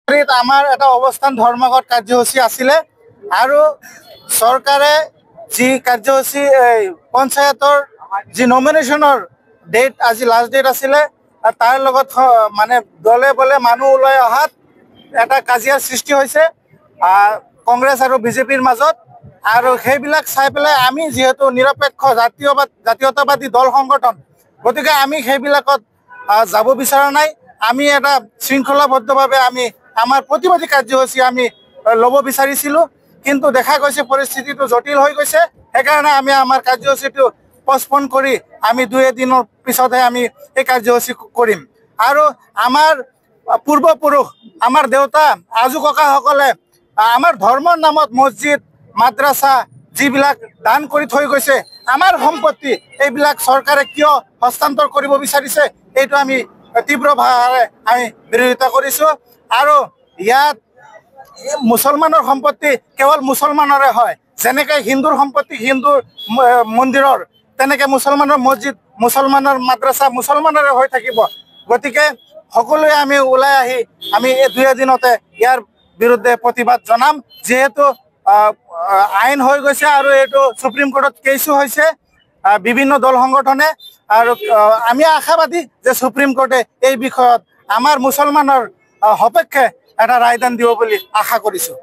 আমাৰ এটা অৱস্থান ধৰ্মঘট কাৰ্যসূচী আছিলে আৰু চৰকাৰে যি কাৰ্যসূচী পঞ্চায়তৰ যি নমিনেশ্যনৰ ডেট আজি লাষ্ট ডেট আছিলে তাৰ লগত মানে দলে বলে মানুহ ওলাই অহাত এটা কাজিয়াৰ সৃষ্টি হৈছে কংগ্ৰেছ আৰু বিজেপিৰ মাজত। আৰু সেইবিলাক চাই পেলাই আমি যিহেতু নিৰপেক্ষ জাতীয়তাবাদী দল সংগঠন, গতিকে আমি সেইবিলাকত যাব বিচৰা নাই। আমি এটা শৃংখলাবদ্ধভাৱে আমি আমাৰ প্ৰতিবাদী কাৰ্যসূচী আমি ল'ব বিচাৰিছিলোঁ, কিন্তু দেখা গৈছে পৰিস্থিতিটো জটিল হৈ গৈছে। সেইকাৰণে আমি আমাৰ কাৰ্যসূচীটো পষ্টপন কৰি আমি 2 দিনৰ পিছতহে আমি এই কাৰ্যসূচী কৰিম। আৰু আমাৰ পূৰ্বপুৰুষ, আমাৰ দেউতা আজু ককাসকলে আমাৰ ধৰ্মৰ নামত মছজিদ মাদ্ৰাছা যিবিলাক দান কৰি থৈ গৈছে, আমাৰ সম্পত্তি এইবিলাক চৰকাৰে কিয় হস্তান্তৰ কৰিব বিচাৰিছে, এইটো আমি তীব্ৰভাৱে আমি বিৰোধিতা কৰিছোঁ। আৰু ইয়াত মুছলমানৰ সম্পত্তি কেৱল মুছলমানৰে হয়, যেনেকৈ হিন্দুৰ সম্পত্তি হিন্দুৰ মন্দিৰৰ, তেনেকৈ মুছলমানৰ মছজিদ মুছলমানৰ মাদ্ৰাছা মুছলমানৰে হৈ থাকিব। গতিকে সকলোৱে আমি ওলাই আহি আমি এই 2 দিনতে ইয়াৰ বিৰুদ্ধে প্ৰতিবাদ জনাম। যিহেতু আইন হৈ গৈছে আৰু এইটো সুপ্ৰিম কোৰ্টত কেছো হৈছে বিভিন্ন দল সংগঠনে, আৰু আমি আশাবাদী যে সুপ্ৰিম কোৰ্টে এই বিষয়ত আমাৰ মুছলমানৰ সপক্ষে এটা ৰায়দান দিব বুলি আশা কৰিছোঁ।